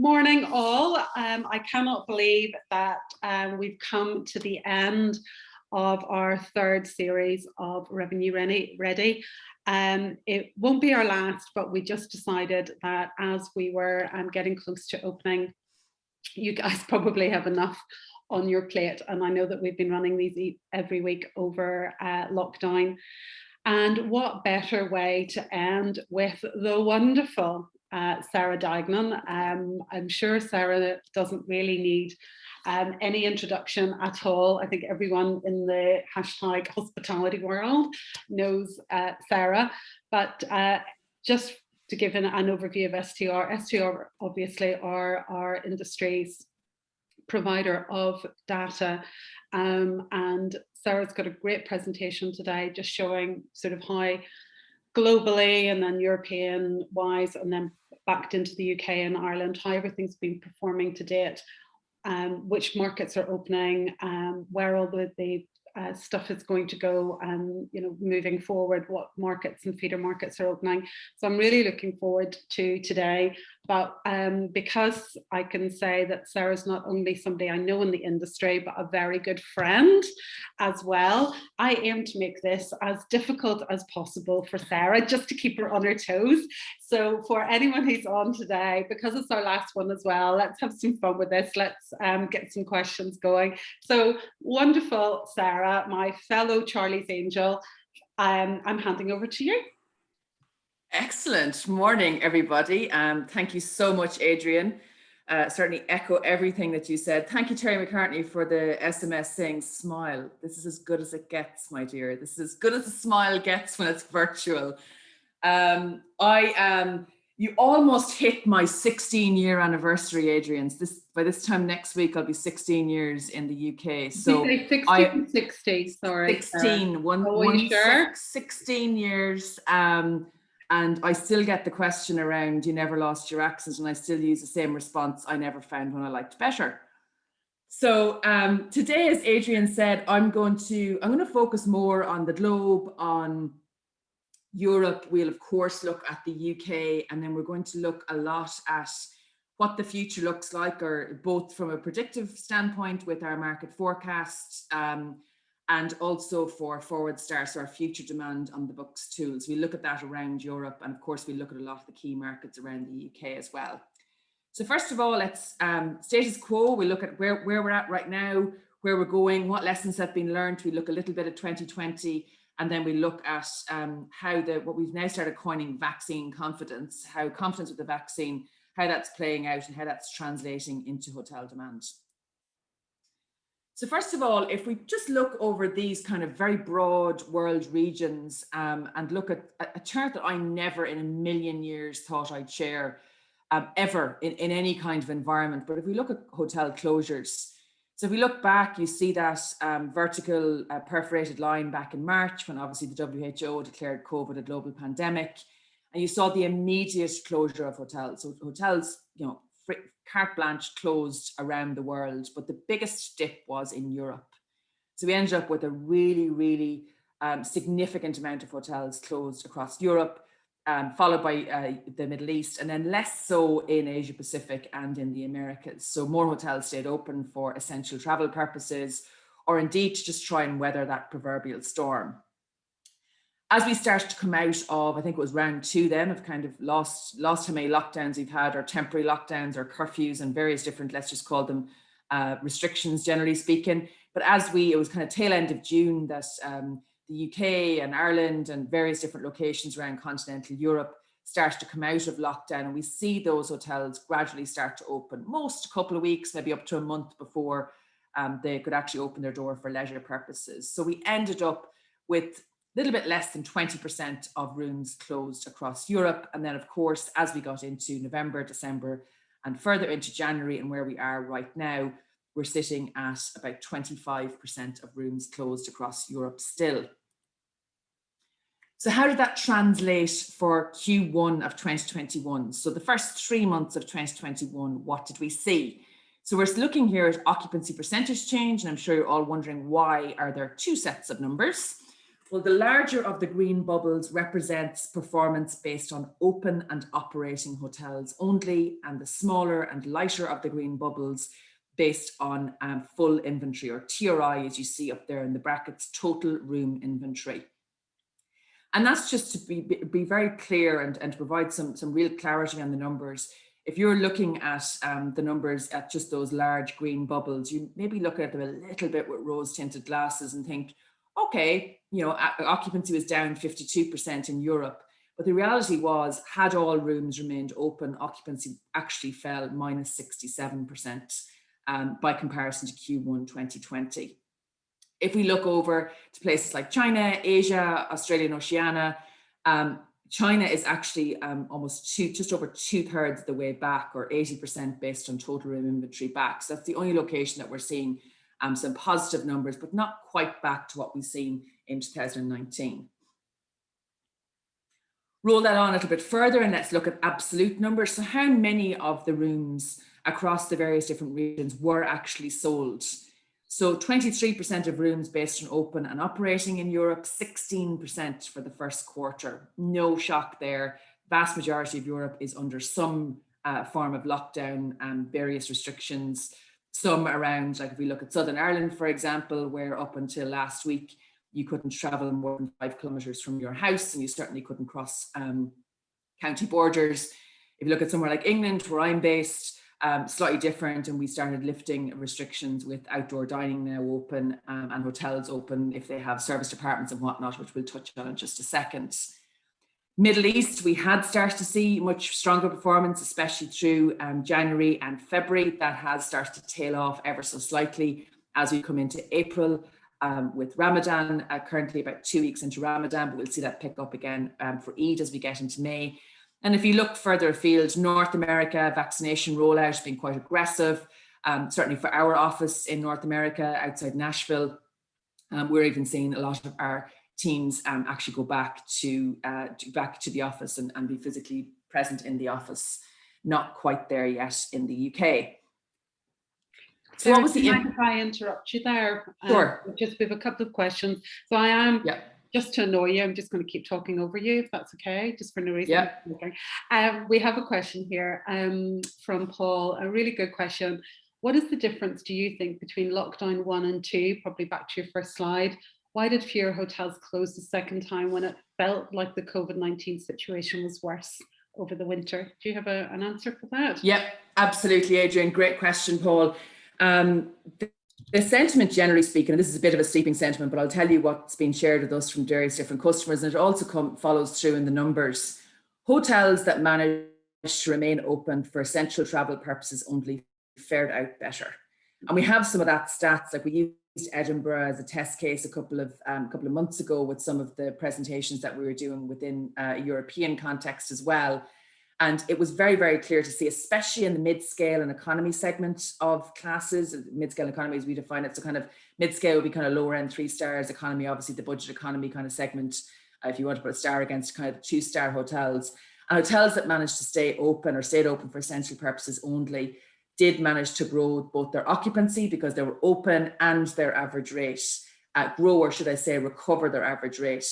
Morning all. I cannot believe that we've come to the end of our third series of Revenue Ready. It won't be our last, but we just decided that as we were getting close to opening, you guys probably have enough on your plate. And I know that we've been running these every week over lockdown. And what better way to end with the wonderful Sarah Duignan. I'm sure Sarah doesn't really need any introduction at all. I think everyone in the hashtag hospitality world knows Sarah, but just to give an overview of STR, STR obviously are our industry's provider of data, and Sarah's got a great presentation today just showing sort of how globally and then European wise and then backed into the UK and Ireland, how everything's been performing to date, which markets are opening, where all the stuff is going to go, and moving forward, what markets and feeder markets are opening. So I'm really looking forward to today. But because I can say that Sarah's not only somebody I know in the industry, but a very good friend as well, I aim to make this as difficult as possible for Sarah, just to keep her on her toes. So for anyone who's on today, because it's our last one as well, let's have some fun with this. Let's get some questions going. So wonderful, Sarah, my fellow Charlie's Angel, I'm handing over to you. Excellent morning, everybody. Thank you so much, Adrian. Certainly echo everything that you said. Thank you, Terry McCartney, for the SMS saying smile. This is as good as it gets, my dear. This is as good as a smile gets when it's virtual. You almost hit my 16-year anniversary, Adrian. By this time next week, I'll be 16 years in the UK. So 60, sorry. 16, sure? 16 years. And I still get the question around, you never lost your accent, and I still use the same response, I never found one I liked better. So today, as Adrian said, I'm going to focus more on the globe, on Europe. We'll of course look at the UK, and then we're going to look a lot at what the future looks like, or both from a predictive standpoint with our market forecasts, and also for forward starts, our future demand on the books tools. We look at that around Europe, and of course we look at a lot of the key markets around the UK as well. So first of all, let's status quo. We look at where we're at right now, where we're going, what lessons have been learned. We look a little bit at 2020, and then we look at how what we've now started coining vaccine confidence, how confidence with the vaccine, how that's playing out and how that's translating into hotel demand. So first of all, if we just look over these kind of very broad world regions and look at a chart that I never in a million years thought I'd share ever in any kind of environment. But if we look at hotel closures, so if we look back, you see that vertical perforated line back in March, when obviously the WHO declared COVID a global pandemic, and you saw the immediate closure of hotels. So hotels, carte blanche closed around the world, but the biggest dip was in Europe. So we ended up with a really, really significant amount of hotels closed across Europe, followed by the Middle East, and then less so in Asia Pacific and in the Americas. So more hotels stayed open for essential travel purposes, or indeed to just try and weather that proverbial storm. As we started to come out of, I think it was round 2 then, of kind of lost how many lockdowns we've had, or temporary lockdowns or curfews and various different, let's just call them restrictions, generally speaking. But it was kind of tail end of June that the UK and Ireland and various different locations around continental Europe started to come out of lockdown, and we see those hotels gradually start to open, most a couple of weeks, maybe up to a month before they could actually open their door for leisure purposes. So we ended up with a little bit less than 20% of rooms closed across Europe. And then of course, as we got into November, December, and further into January, and where we are right now, we're sitting at about 25% of rooms closed across Europe still. So how did that translate for Q1 of 2021? So the first 3 months of 2021, what did we see? So we're looking here at occupancy percentage change, and I'm sure you're all wondering, why are there 2 sets of numbers? Well, the larger of the green bubbles represents performance based on open and operating hotels only, and the smaller and lighter of the green bubbles based on full inventory, or TRI, as you see up there in the brackets, total room inventory. And that's just to be very clear and to provide some real clarity on the numbers. If you're looking at the numbers at just those large green bubbles, you maybe look at them a little bit with rose-tinted glasses and think, okay, occupancy was down 52% in Europe. But the reality was, had all rooms remained open, occupancy actually fell minus 67% by comparison to Q1 2020. If we look over to places like China, Asia, Australia, and Oceania, China is actually just over 2/3 of the way back, or 80% based on total room inventory back. So that's the only location that we're seeing some positive numbers, but not quite back to what we've seen in 2019. Roll that on a little bit further and let's look at absolute numbers. So how many of the rooms across the various different regions were actually sold? So 23% of rooms based on open and operating in Europe, 16% for the first quarter. No shock there. Vast majority of Europe is under some form of lockdown and various restrictions. Some around, like if we look at Southern Ireland, for example, where up until last week, you couldn't travel more than 5 kilometres from your house, and you certainly couldn't cross county borders. If you look at somewhere like England, where I'm based, slightly different, and we started lifting restrictions with outdoor dining now open and hotels open if they have service departments and whatnot, which we'll touch on in just a second. Middle East, we had started to see much stronger performance, especially through January and February. That has started to tail off ever so slightly as we come into April with Ramadan, currently about 2 weeks into Ramadan, but we'll see that pick up again for Eid as we get into May. And if you look further afield, North America, vaccination rollout has been quite aggressive. Certainly for our office in North America, outside Nashville, we're even seeing a lot of our teams actually go back to the office and be physically present in the office. Not quite there yet in the UK. So what was the impact? If I interrupt you there, sure. Just we have a couple of questions. So I am. Yeah. Just to annoy you, I'm just going to keep talking over you, if that's okay, just for no reason. Yeah. We have a question here from Paul, a really good question. What is the difference, do you think, between lockdown 1 and 2? Probably back to your first slide. Why did fewer hotels close the second time when it felt like the COVID-19 situation was worse over the winter? Do you have an answer for that? Yeah, absolutely, Adrian. Great question, Paul. The sentiment, generally speaking, and this is a bit of a sleeping sentiment, but I'll tell you what's been shared with us from various different customers, and it also follows through in the numbers. Hotels that managed to remain open for essential travel purposes only fared out better. And we have some of that stats, like we used Edinburgh as a test case a couple of months ago with some of the presentations that we were doing within a European context as well. And it was very, very clear to see, especially in the mid-scale and economy segment of classes, mid-scale economy as we define it. So kind of mid-scale would be kind of lower end 3 stars, economy, obviously the budget economy kind of segment, if you want to put a star against kind of 2-star hotels. And hotels that managed to stay open or stayed open for essential purposes only did manage to grow both their occupancy because they were open and their average rate, grow, or should I say, recover their average rate.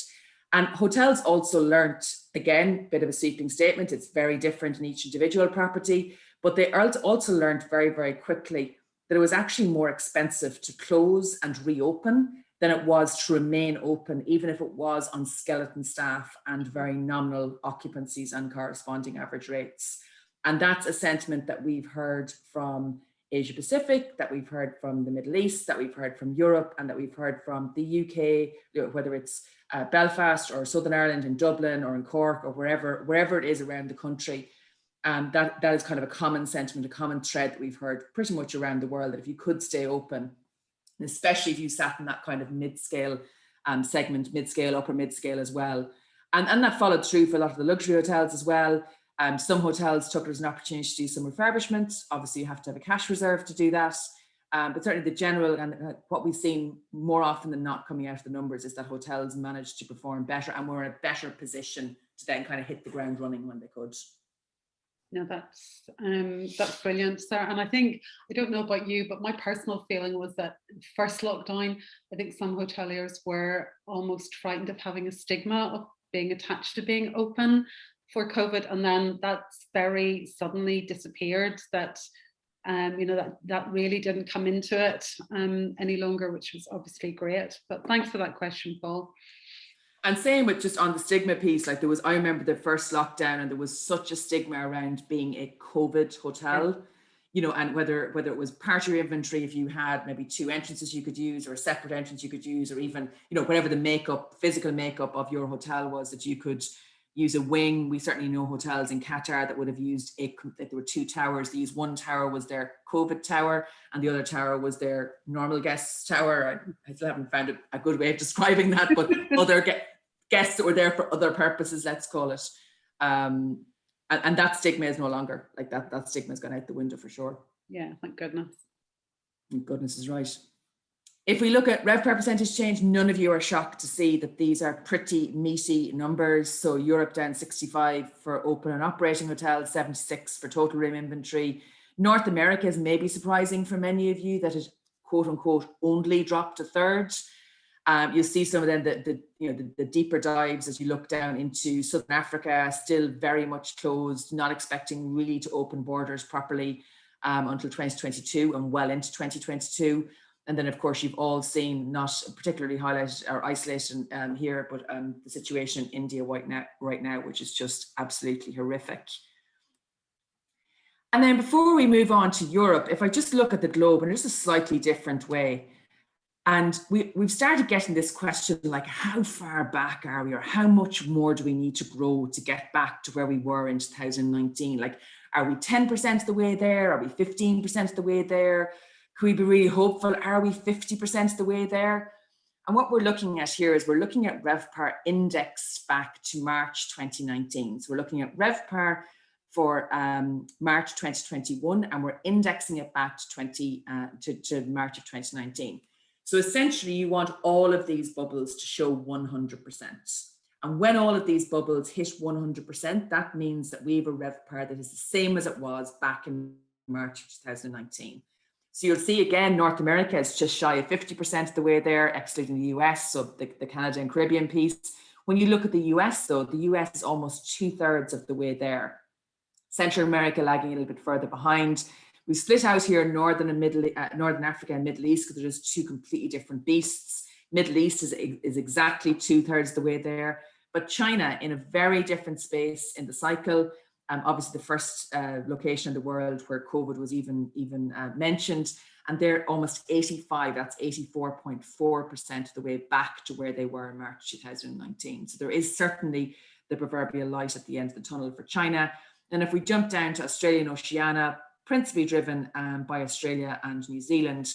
And hotels also learnt, again, bit of a sweeping statement, it's very different in each individual property, but they also learned very, very quickly that it was actually more expensive to close and reopen than it was to remain open, even if it was on skeleton staff and very nominal occupancies and corresponding average rates. And that's a sentiment that we've heard from Asia Pacific, that we've heard from the Middle East, that we've heard from Europe, and that we've heard from the UK, whether it's Belfast or Southern Ireland, in Dublin or in Cork or wherever it is around the country. That is kind of a common sentiment, a common thread that we've heard pretty much around the world, that if you could stay open, and especially if you sat in that kind of mid-scale segment, mid-scale, upper mid-scale as well. And that followed through for a lot of the luxury hotels as well. Some hotels took it as an opportunity to do some refurbishment. Obviously, you have to have a cash reserve to do that. But certainly the general, and what we've seen more often than not coming out of the numbers, is that hotels managed to perform better and were in a better position to then kind of hit the ground running when they could. No, that's brilliant, Sarah. And I think, I don't know about you, but my personal feeling was that first lockdown, I think some hoteliers were almost frightened of having a stigma of being attached to being open for COVID, and then that's very suddenly disappeared. That that really didn't come into it any longer, which was obviously great. But thanks for that question, Paul. And same with just on the stigma piece, like I remember the first lockdown and there was such a stigma around being a COVID hotel, and whether it was part of your inventory, if you had maybe 2 entrances you could use or a separate entrance you could use, or even, whatever the physical makeup of your hotel was, that you could use a wing. We certainly know hotels in Qatar that would have used that there were 2 towers. They used one tower was their COVID tower and the other tower was their normal guest tower. I still haven't found a good way of describing that, but other guests that were there for other purposes, let's call it. And that stigma is no longer, like that stigma has gone out the window for sure. Yeah, thank goodness. Thank goodness is right. If we look at RevPAR percentage change, none of you are shocked to see that these are pretty meaty numbers. So Europe down 65 for open and operating hotels, 76 for total room inventory. North America is maybe surprising for many of you that it, quote unquote, only dropped a third. You'll see some of them, the deeper dives as you look down into Southern Africa, still very much closed, not expecting really to open borders properly until 2022 and well into 2022. And then, of course, you've all seen, not particularly highlighted or isolated here, but the situation in India right now, which is just absolutely horrific. And then before we move on to Europe, if I just look at the globe in just a slightly different way, and we've started getting this question like, how far back are we, or how much more do we need to grow to get back to where we were in 2019? Like, are we 10% of the way there? Are we 15% of the way there? Could we be really hopeful? Are we 50% of the way there? And what we're looking at here is we're looking at RevPAR indexed back to March 2019. So we're looking at RevPAR for March 2021, and we're indexing it back to March of 2019. So essentially, you want all of these bubbles to show 100%. And when all of these bubbles hit 100%, that means that we have a RevPAR that is the same as it was back in March of 2019. So you'll see again, North America is just shy of 50% of the way there, excluding the US, so the Canada and Caribbean piece. When you look at the US though, the US is almost 2/3 of the way there. Central America lagging a little bit further behind. We split out here Northern Africa and Middle East because they're just 2 completely different beasts. Middle East is exactly 2/3 of the way there, but China in a very different space in the cycle. Obviously the first location in the world where COVID was even mentioned, and they're almost 85, that's 84.4% of the way back to where they were in March 2019. So there is certainly the proverbial light at the end of the tunnel for China. And if we jump down to Australia and Oceania, principally driven by Australia and New Zealand,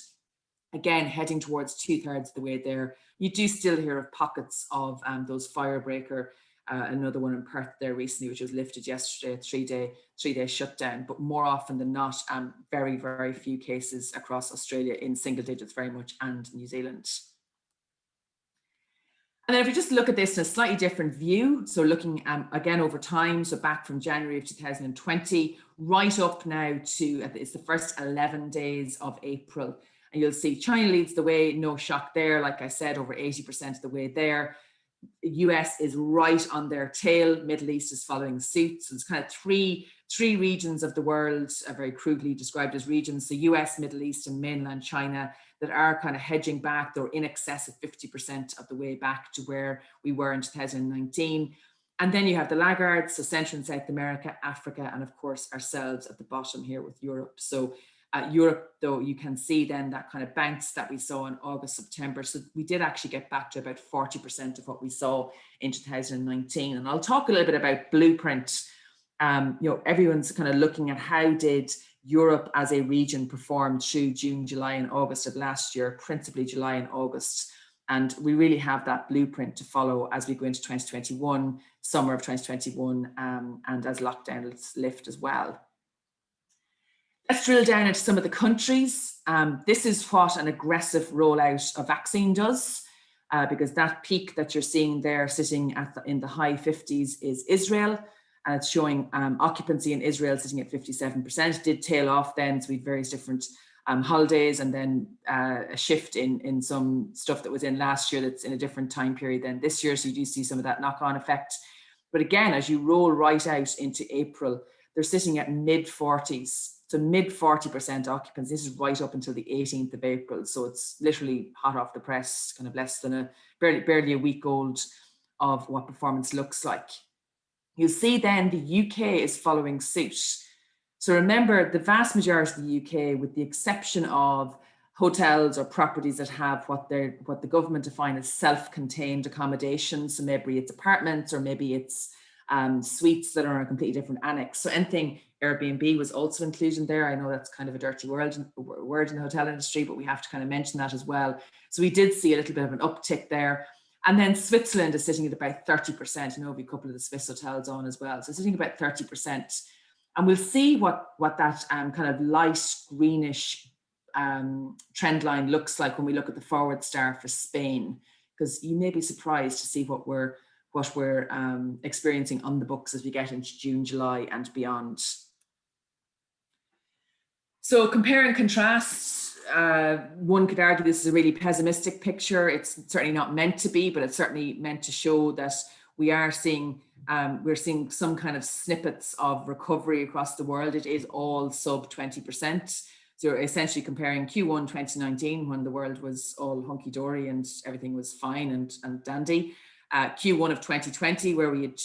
again, heading towards 2/3 of the way there. You do still hear of pockets of those firebreaker, another one in Perth there recently, which was lifted yesterday, a three-day shutdown, but more often than not, very, very few cases across Australia, in single digits very much, and New Zealand. And then if we just look at this in a slightly different view, so looking again over time, so back from January of 2020, right up now to, it's the first 11 days of April. And you'll see China leads the way, no shock there. Like I said, over 80% of the way there. The US is right on their tail. Middle East is following suit. So it's kind of three regions of the world, very crudely described as regions. So US, Middle East, and mainland China that are kind of hedging back. They're in excess of 50% of the way back to where we were in 2019. And then you have the laggards, so Central and South America, Africa, and of course ourselves at the bottom here with Europe. So Europe, though, you can see then that kind of bounce that we saw in August, September. So we did actually get back to about 40% of what we saw in 2019. And I'll talk a little bit about Blueprint. Everyone's kind of looking at how did Europe as a region perform through June, July, and August of last year, principally July and August. And we really have that blueprint to follow as we go into 2021, summer of 2021, and as lockdowns lift as well. Let's drill down into some of the countries. This is what an aggressive rollout of vaccine does, because that peak that you're seeing there sitting in the high 50s is Israel. and it's showing occupancy in Israel sitting at 57%. It did tail off then, so we had various different holidays, and then a shift in some stuff that was in last year that's in a different time period than this year. So you do see some of that knock-on effect. But again, as you roll right out into April, they're sitting at mid-40s. So mid 40% occupancy. This is right up until the 18th of April. So it's literally hot off the press, kind of less than barely a week old of what performance looks like. You'll see then the UK is following suit. So remember, the vast majority of the UK, with the exception of hotels or properties that have what the government define as self-contained accommodation. So maybe it's apartments, or maybe it's suites that are a completely different annex. So anything Airbnb was also included there. I know that's kind of a dirty word in the hotel industry, but we have to kind of mention that as well. So we did see a little bit of an uptick there. And then Switzerland is sitting at about 30%. You know, we have a couple of the Swiss hotels on as well. So sitting about 30%. And we'll see what that kind of light greenish trend line looks like when we look at the forward star for Spain, because you may be surprised to see what we're experiencing on the books as we get into June, July and beyond. So compare and contrast, one could argue this is a really pessimistic picture. It's certainly not meant to be, but it's certainly meant to show that we're seeing some kind of snippets of recovery across the world. It is all sub 20%. So essentially comparing Q1 2019, when the world was all hunky-dory and everything was fine and dandy, Q1 of 2020, where we had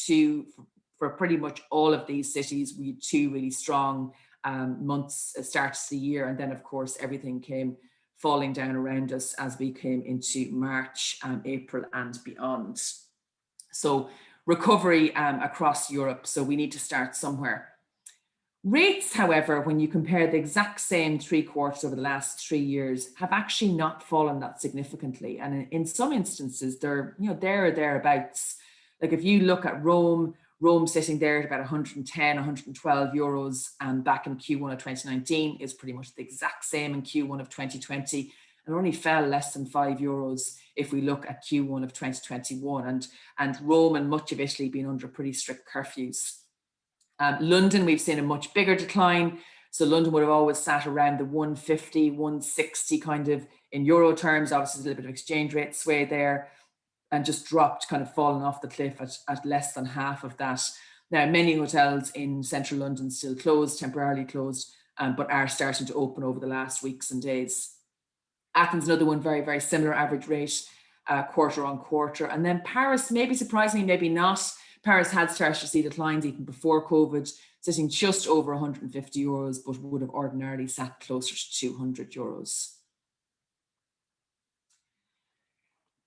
for pretty much all of these cities, we had two really strong months start to the year. And then of course, everything came falling down around us as we came into March, April and beyond. So recovery across Europe. So we need to start somewhere. Rates, however, when you compare the exact same 3 quarters over the last 3 years, have actually not fallen that significantly. And in some instances, they're, there or thereabouts. Like if you look at Rome sitting there at about 110, 112 euros, and back in Q1 of 2019 is pretty much the exact same in Q1 of 2020. And only fell less than 5 euros if we look at Q1 of 2021. And Rome and much of Italy being under pretty strict curfews. London, we've seen a much bigger decline. So London would have always sat around the 150, 160 kind of in euro terms. Obviously, there's a little bit of exchange rate sway there, and just dropped, kind of fallen off the cliff at less than half of that. Now, many hotels in central London still closed, temporarily closed, but are starting to open over the last weeks and days. Athens, another one, very, very similar average rate, quarter on quarter. And then Paris, maybe surprisingly, maybe not. Paris had started to see declines even before COVID, sitting just over 150 euros, but would have ordinarily sat closer to 200 euros.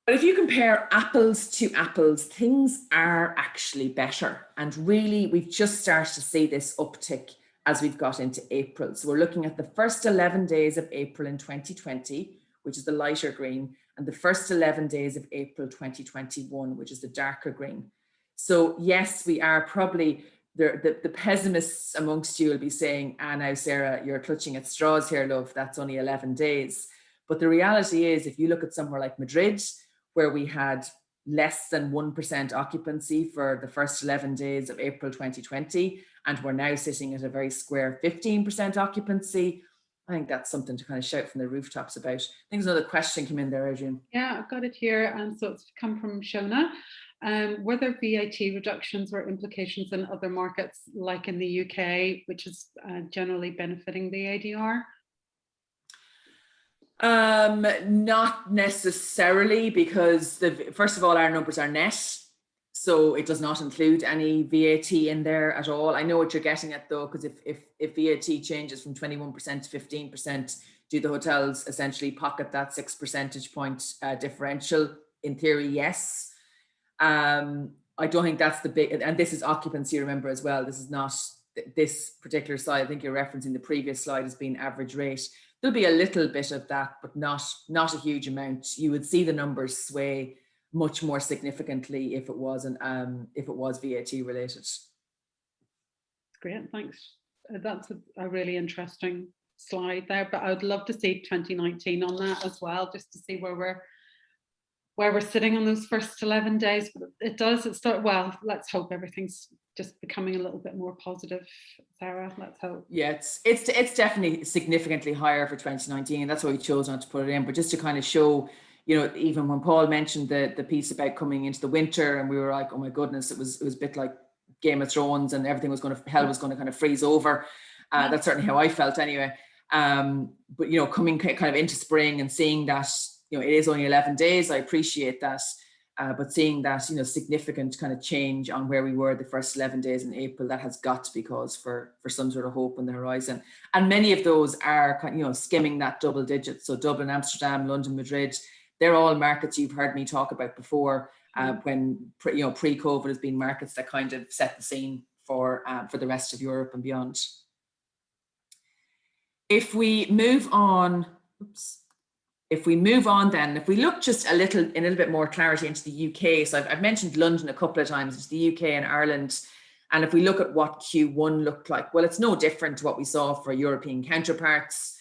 But if you compare apples to apples, things are actually better. And really, we've just started to see this uptick as we've got into April. So we're looking at the first 11 days of April in 2020, which is the lighter green, and the first 11 days of April 2021, which is the darker green. So yes, we are probably, the pessimists amongst you will be saying, now Sarah, you're clutching at straws here, love, that's only 11 days. But the reality is, if you look at somewhere like Madrid, where we had less than 1% occupancy for the first 11 days of April 2020, and we're now sitting at a very square 15% occupancy, I think that's something to kind of shout from the rooftops about. I think there's another question came in there, Adrian. Yeah, I've got it here. And so it's come from Shona. Were there VAT reductions or implications in other markets like in the UK, which is generally benefiting the ADR? Not necessarily, because first of all, our numbers are net. So it does not include any VAT in there at all. I know what you're getting at though, because if VAT changes from 21% to 15%, do the hotels essentially pocket that 6 percentage point differential? In theory, yes. I don't think that's the big, and this is occupancy, remember as well. This is not this particular slide. I think you're referencing the previous slide as being average rate. There'll be a little bit of that, but not a huge amount. You would see the numbers sway much more significantly if it was VAT related. Great, thanks. That's a really interesting slide there, but I would love to see 2019 on that as well, just to see where where we're sitting on those first 11 days. But well, let's hope everything's just becoming a little bit more positive, Sarah. Let's hope. Yeah, it's definitely significantly higher for 2019. That's why we chose not to put it in. But just to kind of show, you know, even when Paul mentioned the piece about coming into the winter, and we were like, oh my goodness, it was a bit like Game of Thrones, and everything was hell was going to kind of freeze over. That's certainly how I felt anyway. But you know, coming kind of into spring and seeing that, you know, it is only 11 days. I appreciate that. But seeing that, you know, significant kind of change on where we were the first 11 days in April, that has got to be cause for some sort of hope on the horizon. And many of those are, you know, skimming that double digits. So Dublin, Amsterdam, London, Madrid, they're all markets you've heard me talk about before, when, you know, pre-COVID has been markets that kind of set the scene for the rest of Europe and beyond. If we move on, if we look just in a little bit more clarity into the UK, so I've mentioned London a couple of times, it's the UK and Ireland. And if we look at what Q1 looked like, well, it's no different to what we saw for European counterparts.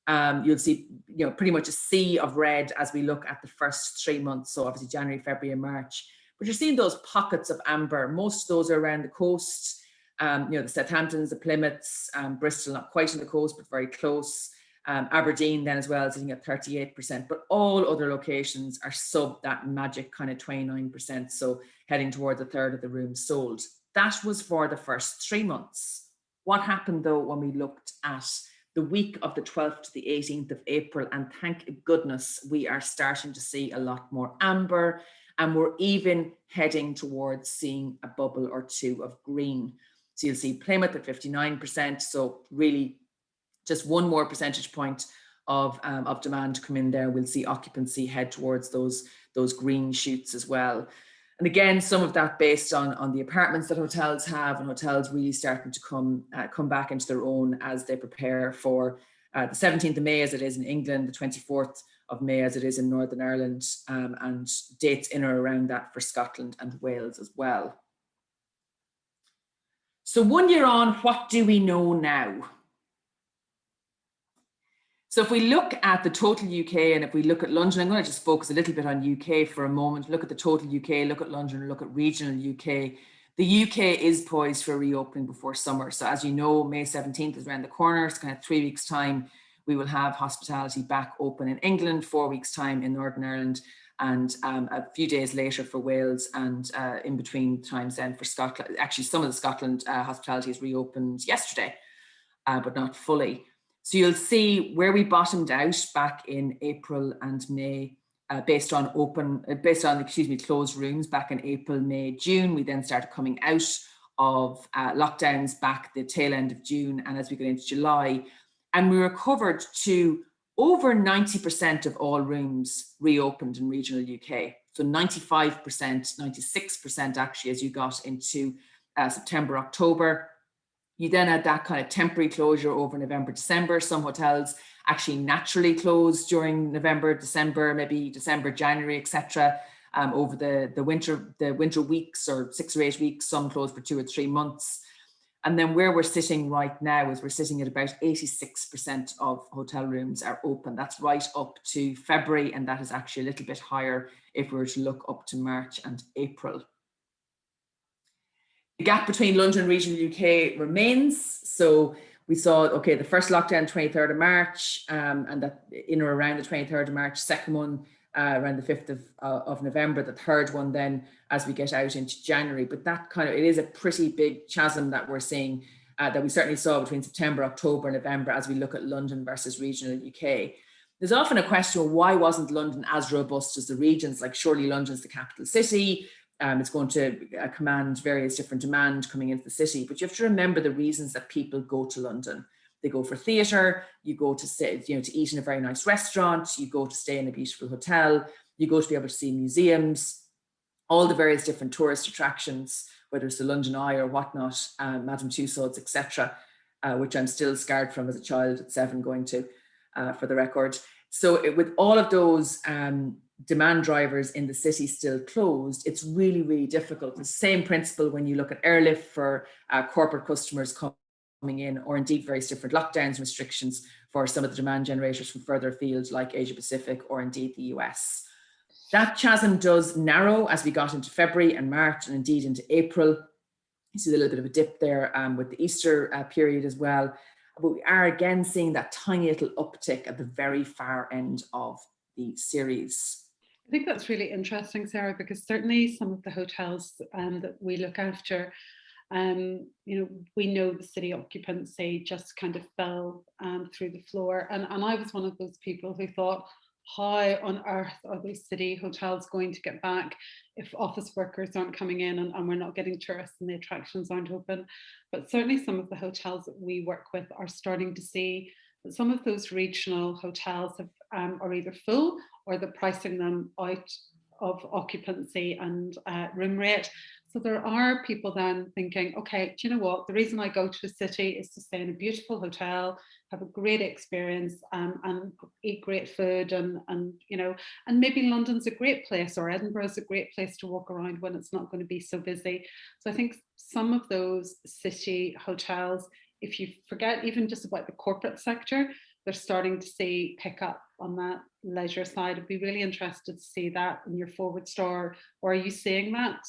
You'll see, you know, pretty much a sea of red as we look at the first 3 months. So obviously January, February and March, but you're seeing those pockets of amber. Most of those are around the coast. You know, the Southamptons, the Plymouths, Bristol, not quite on the coast, but very close. Aberdeen then as well, sitting at 38%, but all other locations are sub that magic kind of 29%. So heading towards a third of the rooms sold. That was for the first 3 months. What happened though when we looked at the week of the 12th to the 18th of April, and thank goodness we are starting to see a lot more amber, and we're even heading towards seeing a bubble or two of green. So you'll see Plymouth at 59%. So really just one more percentage point of demand come in there. We'll see occupancy head towards those green shoots as well. And again, some of that based on the apartments that hotels have, and hotels really starting to come back into their own as they prepare for the 17th of May as it is in England, the 24th of May as it is in Northern Ireland, and dates in or around that for Scotland and Wales as well. So 1 year on, what do we know now? So if we look at the total UK, and if we look at London, I'm going to just focus a little bit on UK for a moment. Look at the total UK, look at London, look at regional UK. The UK is poised for reopening before summer. So as you know, May 17th is around the corner. It's kind of 3 weeks' time. We will have hospitality back open in England, 4 weeks' time in Northern Ireland, and a few days later for Wales, and in between times then for Scotland. Actually, some of the Scotland hospitality is reopened yesterday, but not fully. So you'll see where we bottomed out back in April and May, based on closed rooms back in April, May, June. We then started coming out of lockdowns back the tail end of June, and as we get into July, and we recovered to over 90% of all rooms reopened in regional UK. So 95%, 96% actually, as you got into September, October. You then had that kind of temporary closure over November, December. Some hotels actually naturally closed during November, December, maybe December, January, etc. Over the winter weeks, or 6 or 8 weeks. Some closed for 2 or 3 months. And then where we're sitting right now is we're sitting at about 86% of hotel rooms are open. That's right up to February, and that is actually a little bit higher if we were to look up to March and April. The gap between London and regional UK remains. So we saw, okay, the first lockdown 23rd of March, and that in or around the 23rd of March, second one around the 5th of November, the third one then as we get out into January. But that kind of, it is a pretty big chasm that we're seeing, that we certainly saw between September, October, November, as we look at London versus regional UK. There's often a question of why wasn't London as robust as the regions? Like, surely London's the capital city. It's going to command various different demand coming into the city. But you have to remember the reasons that people go to London. They go for theatre, you go to stay, you know, to eat in a very nice restaurant, you go to stay in a beautiful hotel, you go to be able to see museums, all the various different tourist attractions, whether it's the London Eye or whatnot, Madame Tussauds, etc., which I'm still scarred from as a child at 7 going to, for the record. So with all of those demand drivers in the city still closed, it's really, really difficult. The same principle when you look at airlift for corporate customers coming in, or indeed various different lockdowns, restrictions for some of the demand generators from further afield like Asia Pacific or indeed the US. That chasm does narrow as we got into February and March, and indeed into April. You see a little bit of a dip there with the Easter period as well. But we are again seeing that tiny little uptick at the very far end of the series. I think that's really interesting, Sarah, because certainly some of the hotels that we look after, we know the city occupancy just kind of fell through the floor. And I was one of those people who thought, how on earth are those city hotels going to get back if office workers aren't coming in and we're not getting tourists and the attractions aren't open? But certainly some of the hotels that we work with are starting to see that some of those regional hotels are either full or they're pricing them out of occupancy and room rate. So there are people then thinking, okay, do you know what? The reason I go to a city is to stay in a beautiful hotel, have a great experience, and eat great food, and maybe London's a great place, or Edinburgh's a great place to walk around when it's not going to be so busy. So I think some of those city hotels, if you forget even just about the corporate sector, they're starting to see pick up on that leisure side. I'd be really interested to see that in your forward store. Or are you seeing that,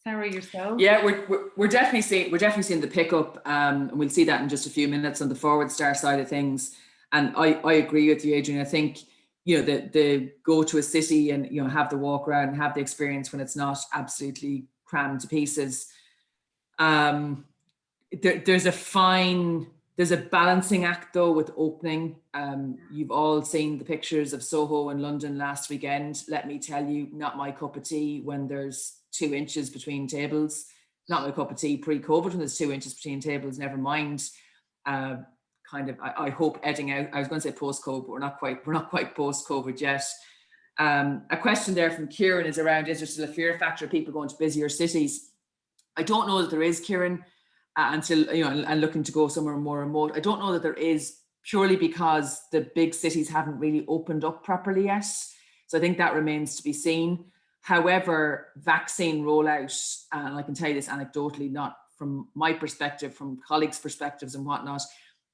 Sarah, yourself? Yeah, we're definitely seeing the pickup, and we'll see that in just a few minutes on the forward star side of things. And I agree with you, Adrian. I think the go to a city and have the walk around and have the experience when it's not absolutely crammed to pieces. There's a balancing act though with opening. You've all seen the pictures of Soho in London last weekend. Let me tell you, not my cup of tea when there's 2 inches between tables. Not my cup of tea pre-COVID when there's 2 inches between tables, never mind. I hope edging out. I was going to say post-COVID, but we're not quite post-COVID yet. A question there from Kieran is around, is there still a fear factor of people going to busier cities? I don't know that there is, Kieran. Until and looking to go somewhere more remote. I don't know that there is, purely because the big cities haven't really opened up properly yet. So I think that remains to be seen. However, vaccine rollout, and I can tell you this anecdotally, not from my perspective, from colleagues' perspectives and whatnot,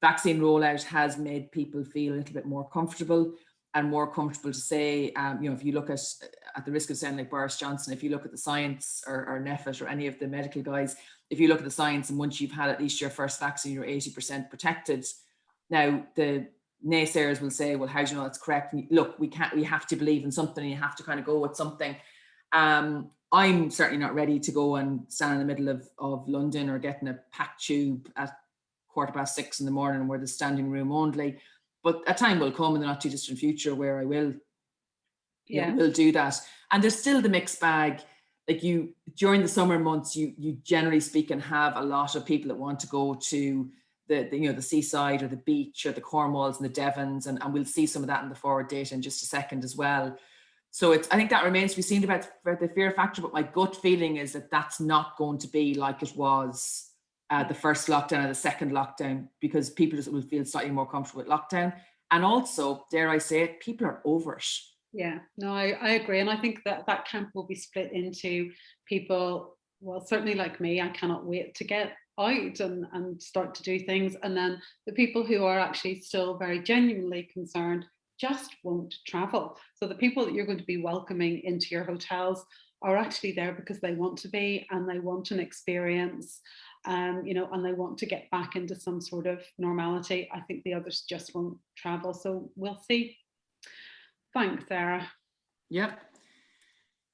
vaccine rollout has made people feel a little bit more comfortable to say, if you look at the risk of sounding like Boris Johnson, if you look at the science or Neffet or any of the medical guys, if you look at the science and once you've had at least your first vaccine, you're 80% protected. Now, the naysayers will say, well, how do you know that's correct? And look, we have to believe in something and you have to kind of go with something. I'm certainly not ready to go and stand in the middle of London or getting a packed tube at 6:15 in the morning where there's standing room only. But a time will come in the not too distant future where I will do that. And there's still the mixed bag. Like during the summer months, you generally speaking have a lot of people that want to go to the seaside or the beach or the Cornwalls and the Devons, and we'll see some of that in the forward data in just a second as well. So I think that remains to be seen about the fear factor, but my gut feeling is that that's not going to be like it was the first lockdown or the second lockdown, because people just will feel slightly more comfortable with lockdown. And also, dare I say it, people are over it. Yeah, no, I agree. And I think that camp will be split into people, well, certainly like me, I cannot wait to get out and start to do things. And then the people who are actually still very genuinely concerned just won't travel. So the people that you're going to be welcoming into your hotels are actually there because they want to be, and they want an experience, and they want to get back into some sort of normality. I think the others just won't travel. So we'll see. Thanks, Sarah. Yeah.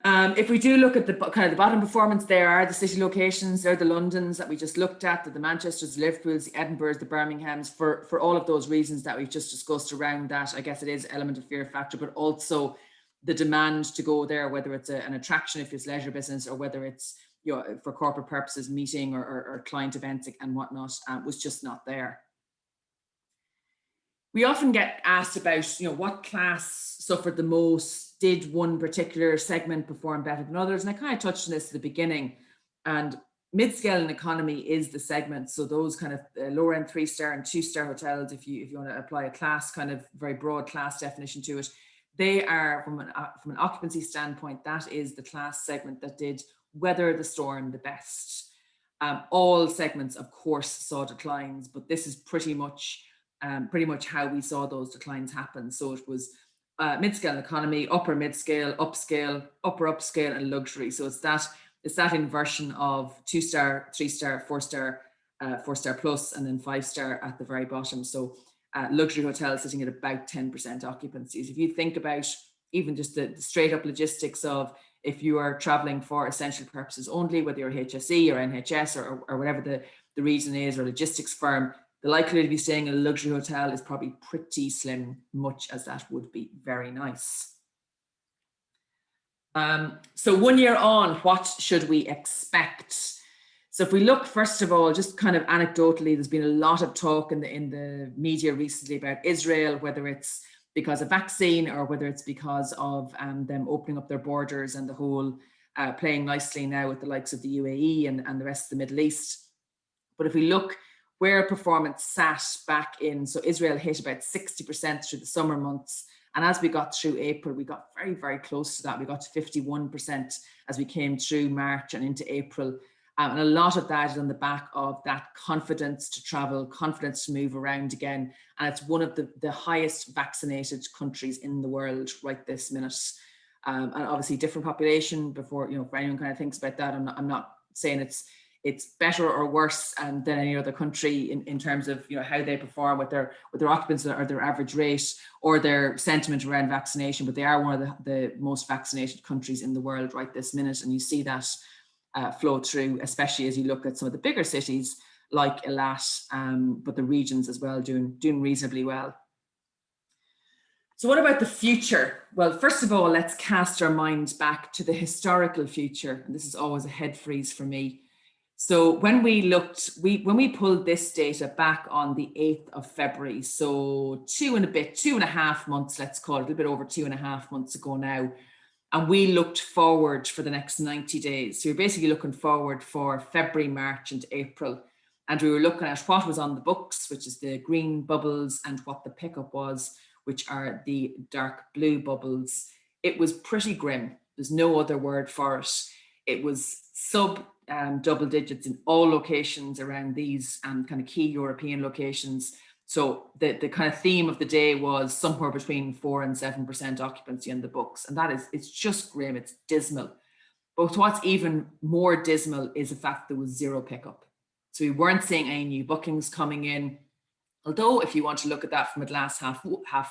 If we do look at the kind of the bottom performance, there are the city locations. There are the Londons that we just looked at, the Manchesters, the Liverpools, the Edinburghs, the Birminghams, for all of those reasons that we've just discussed around that. I guess it is element of fear factor, but also the demand to go there, whether it's an attraction if it's leisure business or whether it's for corporate purposes, meeting or client events and whatnot, was just not there. We often get asked about, what class suffered the most? Did one particular segment perform better than others? And I kind of touched on this at the beginning. And mid-scale and economy is the segment. So those kind of lower end 3-star and 2-star hotels, if you want to apply a class, kind of very broad class definition to it, they are from an occupancy standpoint, that is the class segment that did weather the storm the best. All segments, of course, saw declines, but this is pretty much how we saw those declines happen. So it was mid-scale and economy, upper mid-scale, upscale, upper upscale, and luxury. So it's that inversion of 2-star, 3-star, 4-star, 4-star plus, and then 5-star at the very bottom. So luxury hotels sitting at about 10% occupancies. If you think about even just the straight up logistics of if you are traveling for essential purposes only, whether you're HSE or NHS or whatever the reason is, or logistics firm, the likelihood of you staying in a luxury hotel is probably pretty slim, much as that would be very nice. So 1 year on, what should we expect? So if we look, first of all, just kind of anecdotally, there's been a lot of talk in the media recently about Israel, whether it's because of vaccine or whether it's because of them opening up their borders and the whole playing nicely now with the likes of the UAE and the rest of the Middle East. But if we look where performance sat back in, so Israel hit about 60% through the summer months. And as we got through April, we got very, very close to that. We got to 51% as we came through March and into April. And a lot of that is on the back of that confidence to travel, confidence to move around again. And it's one of the highest vaccinated countries in the world right this minute. And obviously different population before, you know, for anyone kind of thinks about that, I'm not saying it's better or worse than any other country in terms of, you know, how they perform with their occupants or their average rate or their sentiment around vaccination, but they are one of the most vaccinated countries in the world right this minute. And you see that flow through, especially as you look at some of the bigger cities like Eilat, but the regions as well doing reasonably well. So what about the future? Well, first of all, let's cast our minds back to the historical future. And this is always a head freeze for me. So when we pulled this data back on the 8th of February, so 2.5 months, let's call it, a little bit over 2.5 months ago now, and we looked forward for the next 90 days. So you're basically looking forward for February, March and April. And we were looking at what was on the books, which is the green bubbles, and what the pickup was, which are the dark blue bubbles. It was pretty grim. There's no other word for it. It was sub double digits in all locations around these kind of key European locations. So the kind of theme of the day was somewhere between 4 and 7% occupancy in the books. And it's just grim, it's dismal. But what's even more dismal is the fact there was zero pickup. So we weren't seeing any new bookings coming in. Although if you want to look at that from a glass half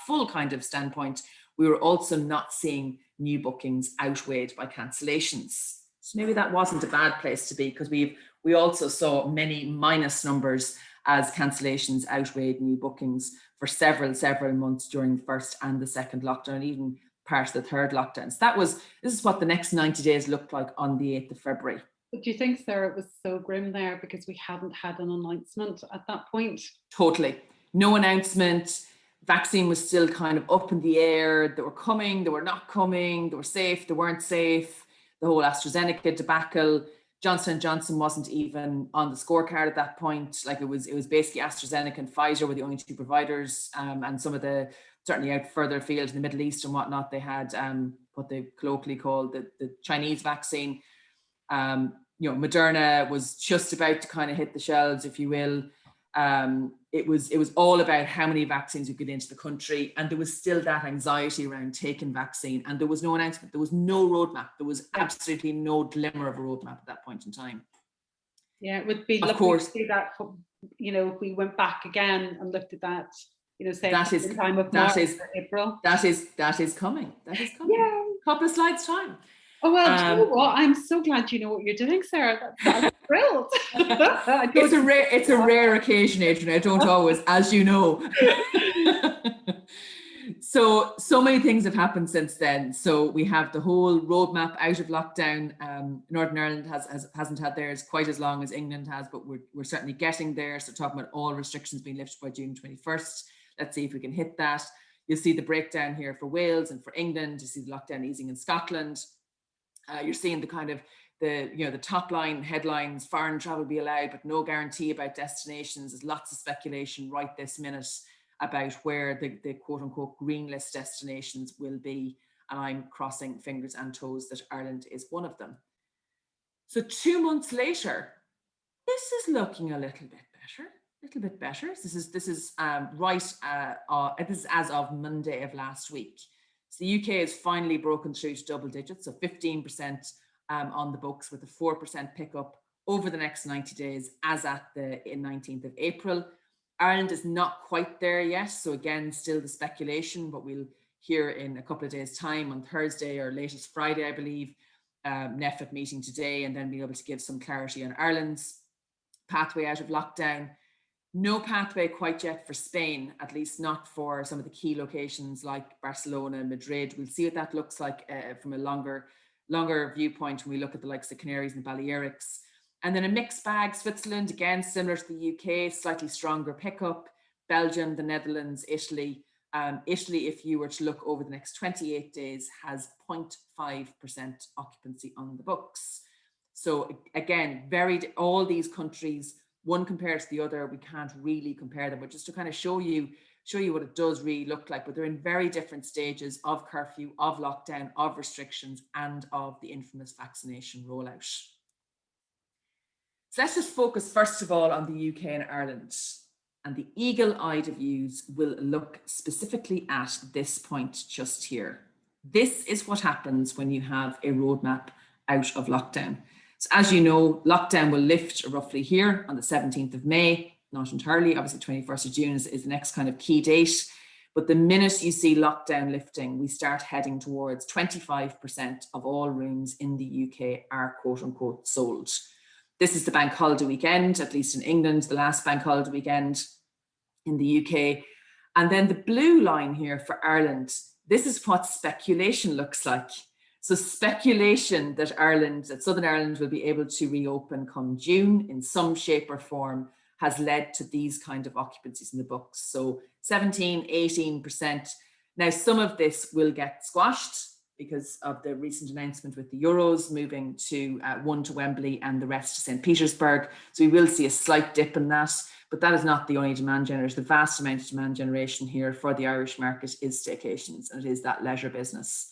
full kind of standpoint, we were also not seeing new bookings outweighed by cancellations. So maybe that wasn't a bad place to be, because we also saw many minus numbers as cancellations outweighed new bookings for several months during the first and the second lockdown, even part of the third lockdown. So this is what the next 90 days looked like on the 8th of February. But do you think, Sarah, it was so grim there because we hadn't had an announcement at that point? Totally. No announcement. Vaccine was still kind of up in the air. They were coming, they were not coming, they were safe, they weren't safe. The whole AstraZeneca debacle. Johnson & Johnson wasn't even on the scorecard at that point. Like it was basically AstraZeneca and Pfizer were the only two providers, and some of the, certainly out further afield in the Middle East and whatnot, they had what they colloquially called the Chinese vaccine. You know, Moderna was just about to kind of hit the shelves, if you will. It was all about how many vaccines would get into the country, and there was still that anxiety around taking vaccine, and there was no announcement, there was no roadmap, there was absolutely no glimmer of a roadmap at that point in time. Yeah, it would be lovely to see that, you know, if we went back again and looked at that, you know, say that is the time of March or April. That is coming. That is coming. Yeah. Couple of slides time. Oh, well, do you know what? I'm so glad you know what you're doing, Sarah. I'm thrilled. It's a rare occasion, Adrian. I don't always, as you know. So many things have happened since then. So we have the whole roadmap out of lockdown. Northern Ireland hasn't had theirs quite as long as England has, but we're certainly getting there. So talking about all restrictions being lifted by June 21st. Let's see if we can hit that. You'll see the breakdown here for Wales and for England. You see the lockdown easing in Scotland. You're seeing the kind of the top line headlines: foreign travel be allowed, but no guarantee about destinations. There's lots of speculation right this minute about where the quote unquote green list destinations will be. And I'm crossing fingers and toes that Ireland is one of them. So 2 months later, this is looking a little bit better. This is as of Monday of last week. So the UK has finally broken through to double digits, so 15% on the books, with a 4% pickup over the next 90 days as at the 19th of April. Ireland is not quite there yet. So again, still the speculation, but we'll hear in a couple of days' time on Thursday or latest Friday, I believe, NEFIT meeting today, and then be able to give some clarity on Ireland's pathway out of lockdown. No pathway quite yet for Spain, at least not for some of the key locations like Barcelona, Madrid. We'll see what that looks like from a longer viewpoint when we look at the likes of Canaries and Balearics. And then a mixed bag, Switzerland, again, similar to the UK, slightly stronger pickup. Belgium, the Netherlands, Italy. Italy, if you were to look over the next 28 days, has 0.5% occupancy on the books. So again, all these countries, one compared to the other, we can't really compare them, but just to kind of show you what it does really look like. But they're in very different stages of curfew, of lockdown, of restrictions, and of the infamous vaccination rollout. So let's just focus first of all on the UK and Ireland. And the eagle-eyed views will look specifically at this point just here. This is what happens when you have a roadmap out of lockdown. So as you know, lockdown will lift roughly here on the 17th of May, not entirely, obviously 21st of June is the next kind of key date. But the minute you see lockdown lifting, we start heading towards 25% of all rooms in the UK are quote unquote sold. This is the bank holiday weekend, at least in England, the last bank holiday weekend in the UK. And then the blue line here for Ireland, this is what speculation looks like. So speculation that Southern Ireland will be able to reopen come June in some shape or form has led to these kind of occupancies in the books. So 17, 18%. Now, some of this will get squashed because of the recent announcement with the Euros moving to one to Wembley and the rest to St. Petersburg. So we will see a slight dip in that, but that is not the only demand generation. The vast amount of demand generation here for the Irish market is staycations, and it is that leisure business.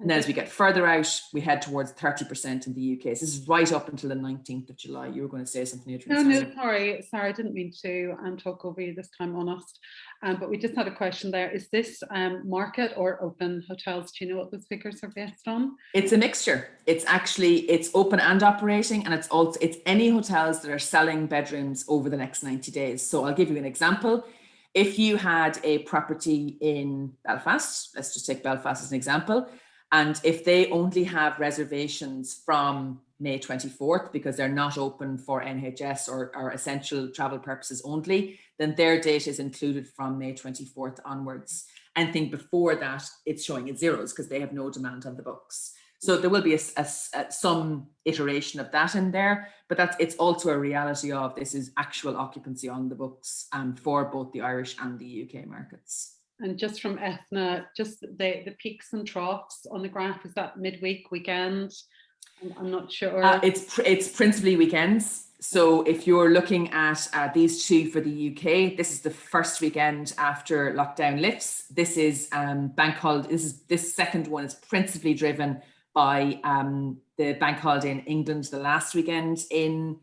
And then as we get further out, we head towards 30% in the UK. So this is right up until the 19th of July. You were going to say something, Adrian. No, sorry, Sarah, I didn't mean to talk over you this time, honest. But we just had a question there. Is this market or open hotels? Do you know what those figures are based on? It's a mixture. It's open and operating, and it's any hotels that are selling bedrooms over the next 90 days. So I'll give you an example. If you had a property in Belfast, let's just take Belfast as an example, and if they only have reservations from May 24th because they're not open for NHS or essential travel purposes only, then their date is included from May 24th onwards. Anything before that, it's showing at zeros because they have no demand on the books. So there will be some iteration of that in there, but it's also a reality of this is actual occupancy on the books for both the Irish and the UK markets. And just from Ethna, just the peaks and troughs on the graph, is that midweek, weekend? I'm not sure. It's principally weekends. So if you're looking at these two for the UK, this is the first weekend after lockdown lifts. This is bank holiday. This second one is principally driven by the bank holiday in England, the last weekend in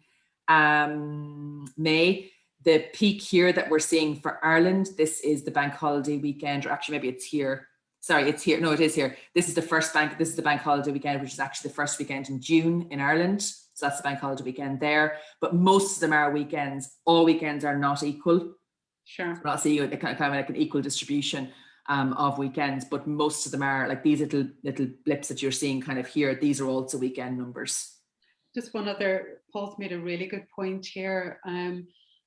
May. The peak here that we're seeing for Ireland, this is the bank holiday weekend, or actually maybe it's here. Sorry, it's here. No, it is here. This is the bank holiday weekend, which is actually the first weekend in June in Ireland. So that's the bank holiday weekend there. But most of them are weekends. All weekends are not equal. Sure. So I'll see you kind of like an equal distribution of weekends, but most of them are like these little blips that you're seeing kind of here. These are also weekend numbers. Just one other, Paul's made a really good point here.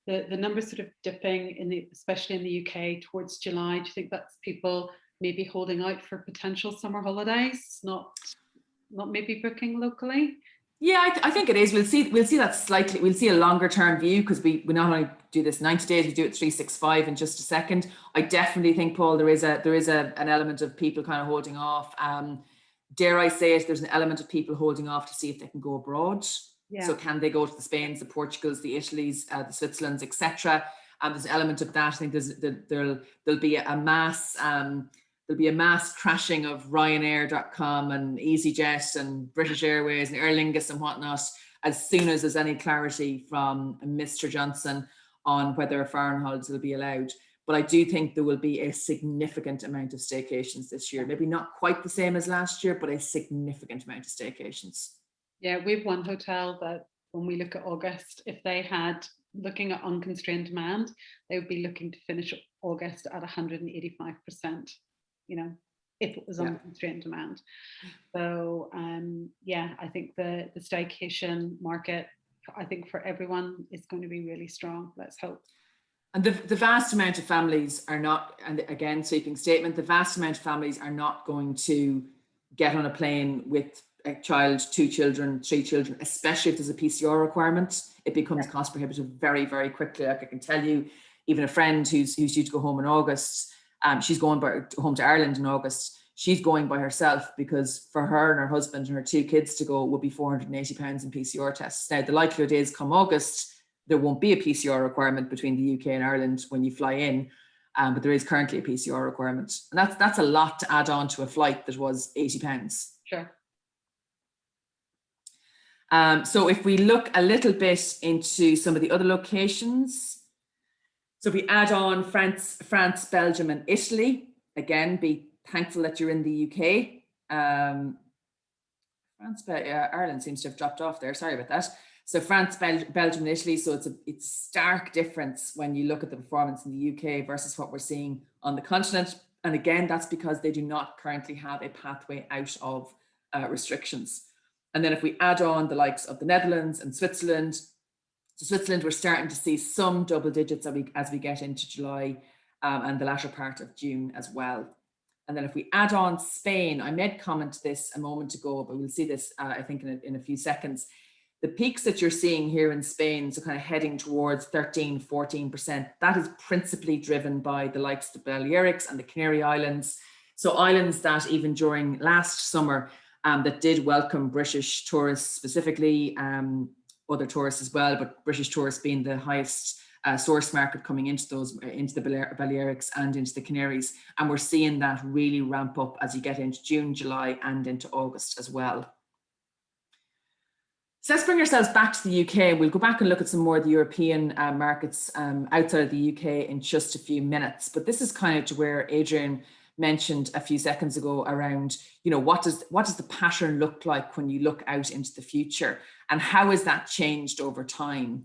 The numbers sort of dipping especially in the UK towards July. Do you think that's people maybe holding out for potential summer holidays, not maybe booking locally? Yeah, I think it is. We'll see that slightly. We'll see a longer term view because we not only do this 90 days, we do it 365 in just a second. I definitely think, Paul, there is an element of people kind of holding off. Dare I say it? There's an element of people holding off to see if they can go abroad. Yeah. So can they go to the Spains, the Portugals, the Italys, the Switzerlands, etc. There's an element of that. I think there'll be a mass. There'll be a mass crashing of Ryanair.com and EasyJet and British Airways and Aer Lingus and whatnot as soon as there's any clarity from Mr. Johnson on whether foreign holidays will be allowed. But I do think there will be a significant amount of staycations this year. Maybe not quite the same as last year, but a significant amount of staycations. Yeah, we've one hotel that when we look at August, if they had looking at unconstrained demand, they would be looking to finish August at 185%, you know, if it was unconstrained demand. So yeah, I think the staycation market, I think for everyone is going to be really strong. Let's hope. And the vast amount of families are not, and again, sweeping statement, the vast amount of families are not going to get on a plane with a child, 2 children, 3 children, especially if there's a PCR requirement. It becomes cost prohibitive very, very quickly. Like I can tell you, even a friend who's due to go home in August, she's going home to Ireland in August. She's going by herself because for her and her husband and her 2 kids to go would be £480 in PCR tests. Now, the likelihood is come August, there won't be a PCR requirement between the UK and Ireland when you fly in, but there is currently a PCR requirement. And that's a lot to add on to a flight that was £80. Sure. So if we look a little bit into some of the other locations, so if we add on France, Belgium and Italy, again, be thankful that you're in the UK. Ireland seems to have dropped off there. Sorry about that. So France, Belgium and Italy. So it's stark difference when you look at the performance in the UK versus what we're seeing on the continent. And again, that's because they do not currently have a pathway out of restrictions. And then if we add on the likes of the Netherlands and Switzerland, so Switzerland, we're starting to see some double digits as we get into July and the latter part of June as well. And then if we add on Spain, I made comment to this a moment ago, but we'll see this, I think, in a few seconds. The peaks that you're seeing here in Spain, so kind of heading towards 13, 14%, that is principally driven by the likes of the Balearics and the Canary Islands. So islands that even during last summer, that did welcome British tourists specifically, other tourists as well, but British tourists being the highest source market coming into the Balearics and into the Canaries. And we're seeing that really ramp up as you get into June, July and into August as well. So let's bring ourselves back to the UK. We'll go back and look at some more of the European markets outside of the UK in just a few minutes. But this is kind of to where Adrian mentioned a few seconds ago around, you know, what does the pattern look like when you look out into the future, and how has that changed over time?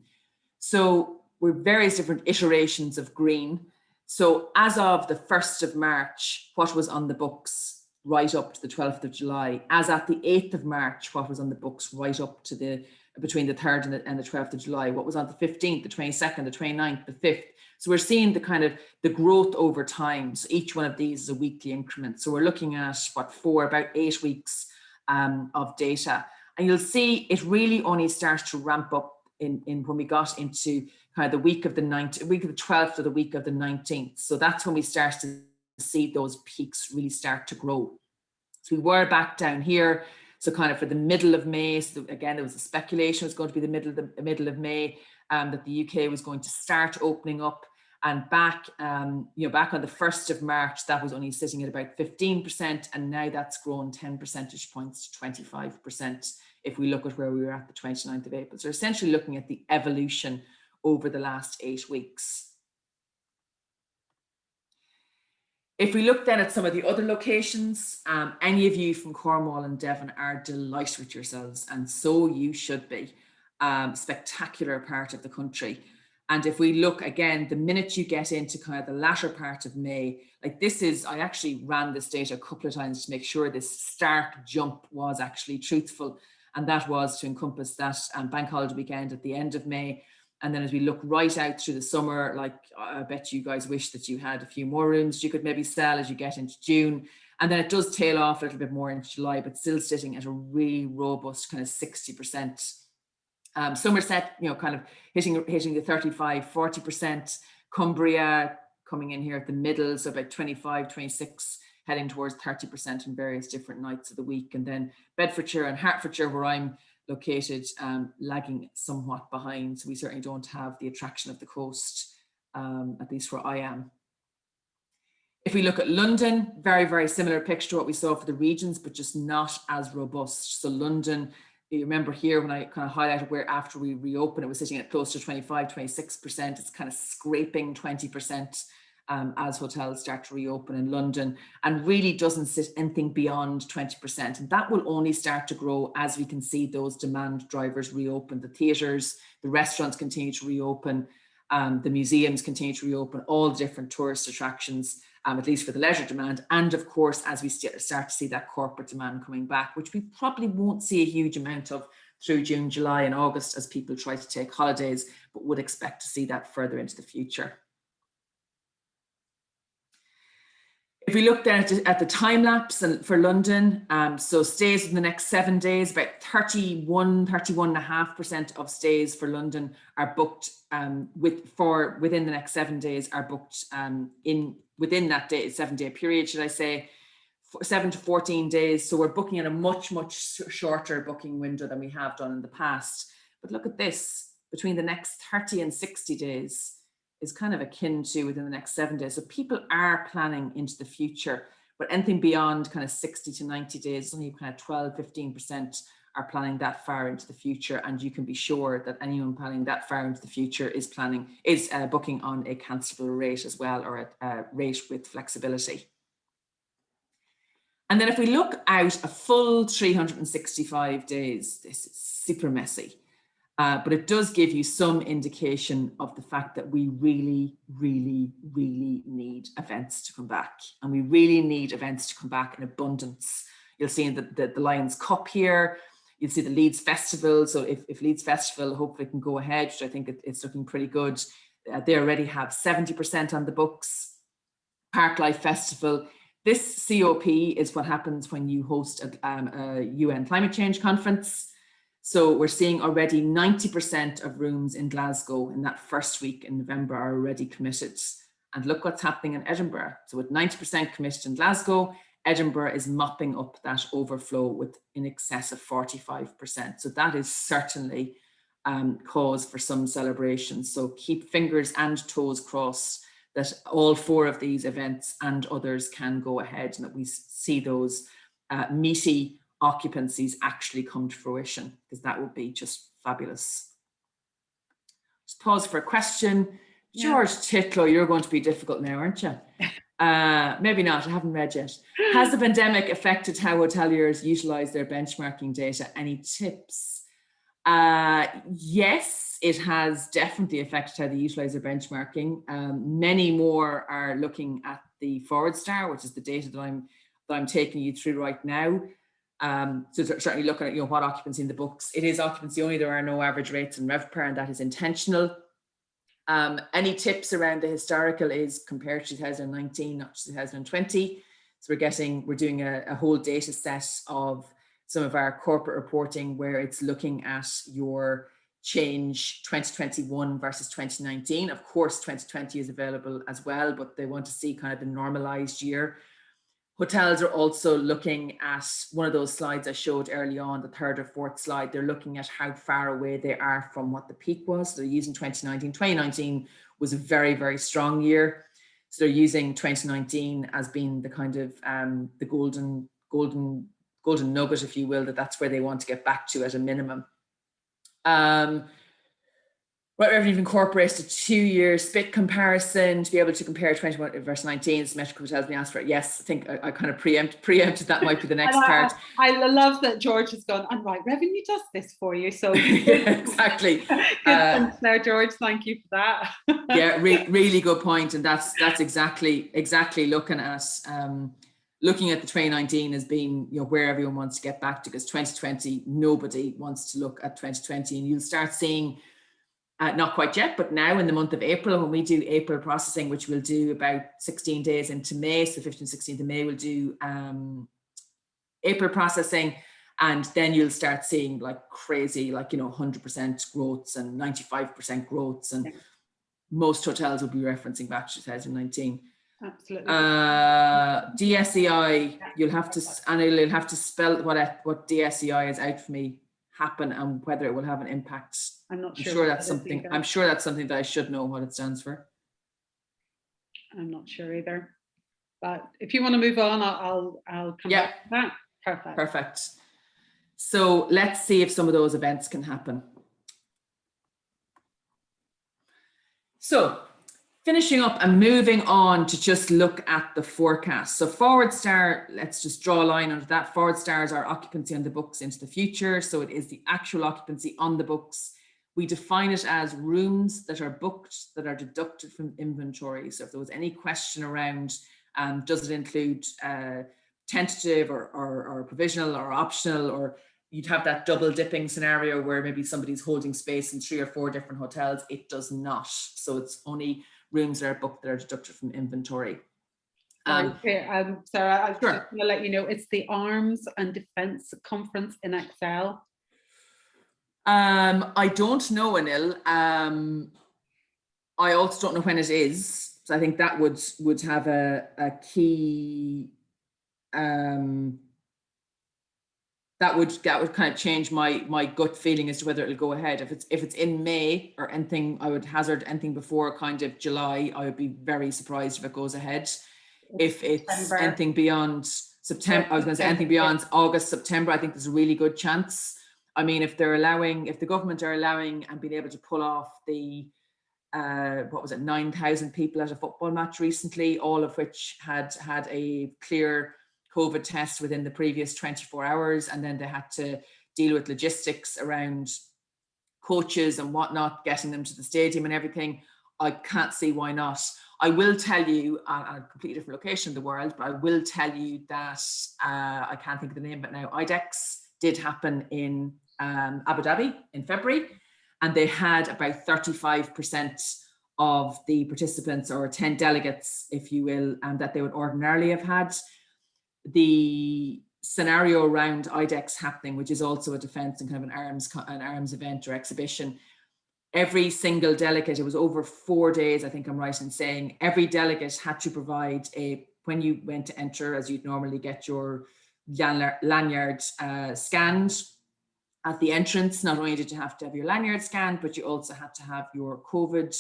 So we're various different iterations of green. So as of the 1st of March, what was on the books right up to the 12th of July, as at the 8th of March, what was on the books right up to between the 3rd and the 12th of July, what was on the 15th, the 22nd, the 29th, the 5th. So we're seeing the kind of the growth over time. So each one of these is a weekly increment. So we're looking at about 8 weeks of data. And you'll see it really only starts to ramp up in when we got into kind of the week of the 12th or the week of the 19th. So that's when we start to see those peaks really start to grow. So we were back down here. So kind of for the middle of May, so again, there was a speculation it was going to be the middle of May that the UK was going to start opening up. And back on the 1st of March, that was only sitting at about 15%. And now that's grown 10 percentage points to 25% if we look at where we were at the 29th of April. So essentially looking at the evolution over the last 8 weeks. If we look then at some of the other locations, any of you from Cornwall and Devon are delighted with yourselves, and so you should be. Spectacular part of the country. And if we look again, the minute you get into kind of the latter part of May, like this is, I actually ran this data a couple of times to make sure this stark jump was actually truthful. And that was to encompass that bank holiday weekend at the end of May. And then as we look right out through the summer, like I bet you guys wish that you had a few more rooms you could maybe sell as you get into June. And then it does tail off a little bit more into July, but still sitting at a really robust kind of 60%. Somerset, you know, kind of hitting the 35, 40%. Cumbria coming in here at the middle, so about 25, 26, heading towards 30% in various different nights of the week. And then Bedfordshire and Hertfordshire, where I'm located, lagging somewhat behind. So we certainly don't have the attraction of the coast, at least where I am. If we look at London, very, very similar picture to what we saw for the regions, but just not as robust. So London, you remember here when I kind of highlighted where after we reopen, it was sitting at close to 25, 26%. It's kind of scraping 20%. as hotels start to reopen in London, and really doesn't sit anything beyond 20%. And that will only start to grow as we can see those demand drivers reopen. The theatres, the restaurants continue to reopen, the museums continue to reopen, all different tourist attractions, at least for the leisure demand. And of course, as we start to see that corporate demand coming back, which we probably won't see a huge amount of through June, July and August as people try to take holidays, but would expect to see that further into the future. If we look then at the time lapse and for London, so stays in the next 7 days, about 31.5% of stays for London are booked within the next 7 days are booked within that 7-day period, should I say, 7 to 14 days. So we're booking in a much shorter booking window than we have done in the past. But look at this, between the next 30 and 60 days is kind of akin to within the next 7 days. So people are planning into the future, but anything beyond kind of 60 to 90 days, only kind of 12, 15% are planning that far into the future. And you can be sure that anyone planning that far into the future is booking on a cancelable rate as well, or a rate with flexibility. And then if we look out a full 365 days, this is super messy. But it does give you some indication of the fact that we really need events to come back. And we really need events to come back in abundance. You'll see in the Lions Cup here, you'll see the Leeds Festival. So if Leeds Festival hopefully can go ahead, which I think it's looking pretty good, they already have 70% on the books. Parklife Festival. This COP is what happens when you host a UN climate change conference. So we're seeing already 90% of rooms in Glasgow in that first week in November are already committed. And look what's happening in Edinburgh. So with 90% committed in Glasgow, Edinburgh is mopping up that overflow with in excess of 45%. So that is certainly cause for some celebration. So keep fingers and toes crossed that all 4 of these events and others can go ahead and that we see those meaty occupancies actually come to fruition, because that would be just fabulous. Just pause for a question. Yeah. George Titlow, you're going to be difficult now, aren't you? Maybe not, I haven't read yet. Has the pandemic affected how hoteliers utilize their benchmarking data? Any tips? Yes, it has definitely affected how they utilize their benchmarking. Many more are looking at the Forward Star, which is the data that I'm taking you through right now. So certainly looking at what occupancy in the books. It is occupancy only, there are no average rates in RevPAR, and that is intentional. Any tips around the historical is compared to 2019, not 2020. So we're doing a whole data set of some of our corporate reporting where it's looking at your change 2021 versus 2019. Of course, 2020 is available as well, but they want to see kind of the normalized year. Hotels are also looking at one of those slides I showed early on, the 3rd or 4th slide. They're looking at how far away they are from what the peak was. So they're using 2019. 2019 was a very, very strong year. So they're using 2019 as being the kind of the golden nugget, if you will, that's where they want to get back to at a minimum. Whether we've incorporated a 2-year split comparison to be able to compare 21 versus 19, symmetrical hotels being asked for it. Yes, I think I kind of preempted that might be the next part. I love that George has gone, and right, revenue does this for you. So yeah, exactly. Good there, George. Thank you for that. Yeah, really good point. And that's exactly looking at the 2019 as being where everyone wants to get back to, because 2020, nobody wants to look at 2020, and you'll start seeing not quite yet, but now in the month of April, when we do April processing, which we'll do about 16 days into May, so 15th, 16th of May, we'll do April processing, and then you'll start seeing like crazy, 100% growths and 95% growths, and most hotels will be referencing back to 2019. Absolutely. DSEI, you'll have to spell what DSEI is out for me. Happen and whether it will have an impact. I'm not sure. I'm sure that's something that I should know what it stands for. I'm not sure either. But if you want to move on, I'll come back to that. Perfect. So let's see if some of those events can happen. So Finishing up and moving on to just look at the forecast. So forward star, let's just draw a line under that. Forward star is our occupancy on the books into the future. So it is the actual occupancy on the books. We define it as rooms that are booked that are deducted from inventory. So if there was any question around, does it include tentative or provisional or optional, or you'd have that double dipping scenario where maybe somebody's holding space in 3 or 4 different hotels. It does not. So it's only rooms that are booked that are deducted from inventory. Sarah, I'm sure. just going to let you know, it's the Arms and Defence Conference in Excel. I don't know, Anil. I also don't know when it is. So I think that would have a key. That would kind of change my gut feeling as to whether it'll go ahead. If it's in May or anything, I would hazard anything before kind of July. I would be very surprised if it goes ahead. If it's September. Anything beyond September, I was going to say anything beyond August, September, I think there's a really good chance. I mean, if the government are allowing and being able to pull off the, 9,000 people at a football match recently, all of which had a clear COVID test within the previous 24 hours. And then they had to deal with logistics around coaches and whatnot, getting them to the stadium and everything. I can't see why not. I will tell you, at a completely different location in the world, but I will tell you that I can't think of the name, but now IDEX did happen in Abu Dhabi in February, and they had about 35% of the participants, or 10 delegates, if you will, that they would ordinarily have had. The scenario around IDEX happening, which is also a defence and kind of an arms event or exhibition, every single delegate, it was over 4 days, I think I'm right in saying, every delegate had to provide when you went to enter, as you'd normally get your lanyard scanned at the entrance. Not only did you have to have your lanyard scanned, but you also had to have your COVID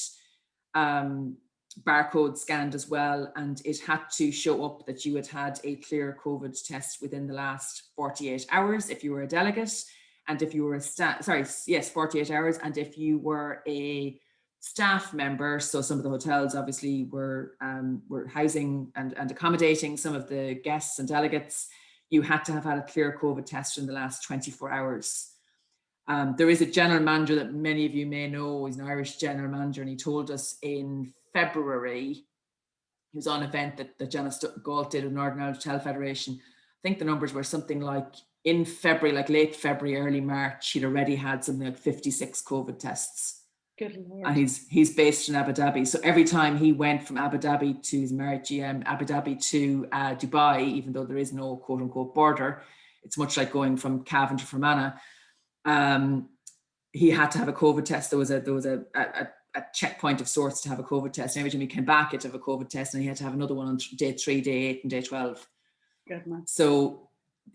barcode scanned as well. And it had to show up that you had a clear COVID test within the last 48 hours if you were a delegate. And if you were 48 hours. And if you were a staff member, so some of the hotels obviously were housing and accommodating some of the guests and delegates, you had to have had a clear COVID test in the last 24 hours. There is a general manager that many of you may know. He's an Irish general manager, and he told us in February, he was on an event that Janice Galt did with Northern Ireland Hotel Federation. I think the numbers were something like, in February, like late February, early March, he'd already had something like 56 COVID tests. Good Lord. And he's based in Abu Dhabi. So every time he went from Abu Dhabi to his married GM, Abu Dhabi to Dubai, even though there is no quote unquote border, it's much like going from Cavan to Fermanagh. He had to have a COVID test. There was a checkpoint of sorts to have a COVID test. And every time he came back, he had to have a COVID test, and he had to have another one on day 3, day 8, and day 12. Good man. So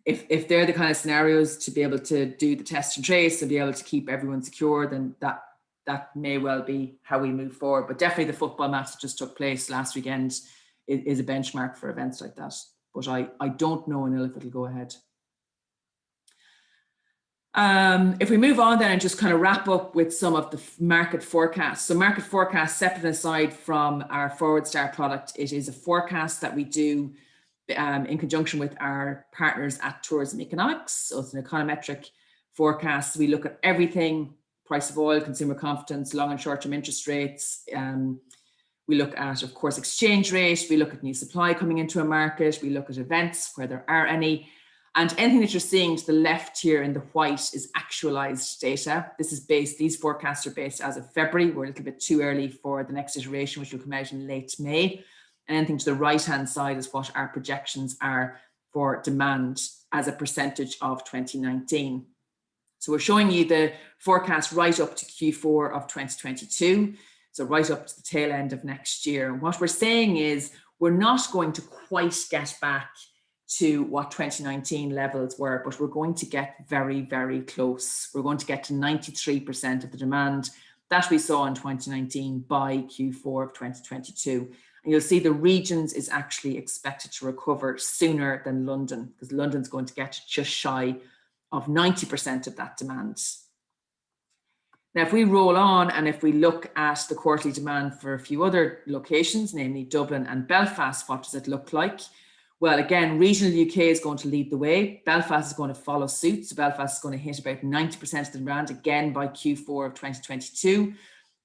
if they're the kind of scenarios to be able to do the test and trace and be able to keep everyone secure, then that may well be how we move forward. But definitely the football match that just took place last weekend is a benchmark for events like that. But I don't know, Anil, if it'll go ahead. If we move on then and just kind of wrap up with some of the market forecasts. So market forecasts, separate aside from our Forward Star product, it is a forecast that we do in conjunction with our partners at Tourism Economics. So it's an econometric forecast. We look at everything: price of oil, consumer confidence, long and short-term interest rates. We look at, of course, exchange rate. We look at new supply coming into a market. We look at events where there are any. And anything that you're seeing to the left here in the white is actualized data. These forecasts are based as of February. We're a little bit too early for the next iteration, which will come out in late May. And anything to the right-hand side is what our projections are for demand as a percentage of 2019. So we're showing you the forecast right up to Q4 of 2022. So right up to the tail end of next year. And what we're saying is we're not going to quite get back to what 2019 levels were, but we're going to get very, very close. We're going to get to 93% of the demand that we saw in 2019 by Q4 of 2022. And you'll see the regions is actually expected to recover sooner than London, because London's going to get just shy of 90% of that demand. Now, if we roll on and if we look at the quarterly demand for a few other locations, namely Dublin and Belfast, what does it look like? Well, again, regional UK is going to lead the way. Belfast is going to follow suit. So Belfast is going to hit about 90% of the demand again by Q4 of 2022.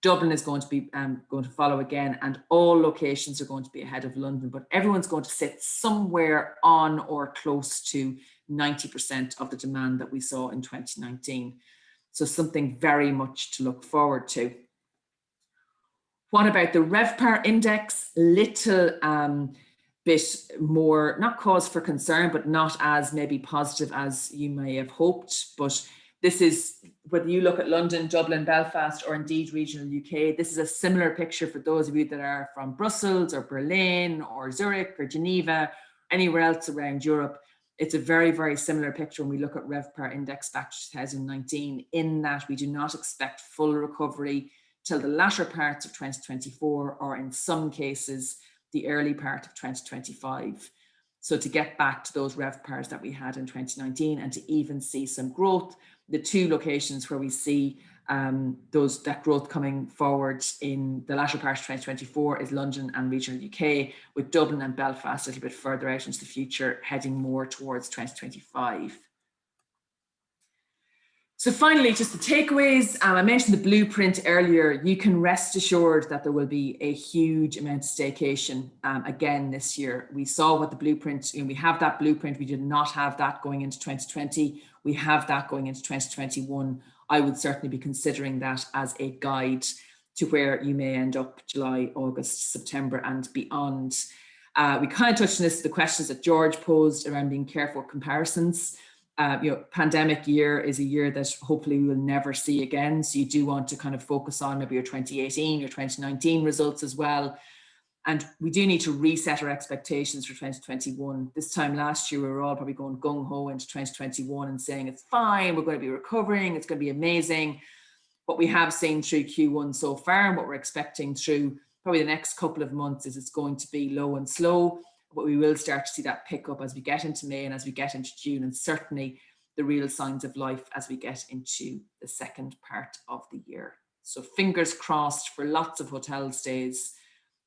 Dublin is going to be going to follow again, and all locations are going to be ahead of London, but everyone's going to sit somewhere on or close to 90% of the demand that we saw in 2019. So something very much to look forward to. What about the RevPAR index? Little bit more, not cause for concern, but not as maybe positive as you may have hoped. But this is, whether you look at London, Dublin, Belfast, or indeed regional UK, this is a similar picture for those of you that are from Brussels or Berlin or Zurich or Geneva, anywhere else around Europe. It's a very, very similar picture when we look at RevPAR index back to 2019, in that we do not expect full recovery till the latter parts of 2024, or in some cases, the early part of 2025. So to get back to those RevPARs that we had in 2019 and to even see some growth, the two locations where we see that growth coming forward in the latter part of 2024 is London and regional UK, with Dublin and Belfast a little bit further out into the future, heading more towards 2025. So finally, just the takeaways. I mentioned the blueprint earlier. You can rest assured that there will be a huge amount of staycation again this year. We saw what the blueprint, we have that blueprint. We did not have that going into 2020. We have that going into 2021. I would certainly be considering that as a guide to where you may end up July, August, September and beyond. We kind of touched on this, the questions that George posed around being careful comparisons. Pandemic year is a year that hopefully we will never see again. So you do want to kind of focus on maybe your 2018, your 2019 results as well. And we do need to reset our expectations for 2021. This time last year, we were all probably going gung-ho into 2021 and saying it's fine, we're going to be recovering, it's going to be amazing. What we have seen through Q1 so far, and what we're expecting through probably the next couple of months, is it's going to be low and slow. But we will start to see that pick up as we get into May and as we get into June, and certainly the real signs of life as we get into the second part of the year. So fingers crossed for lots of hotel stays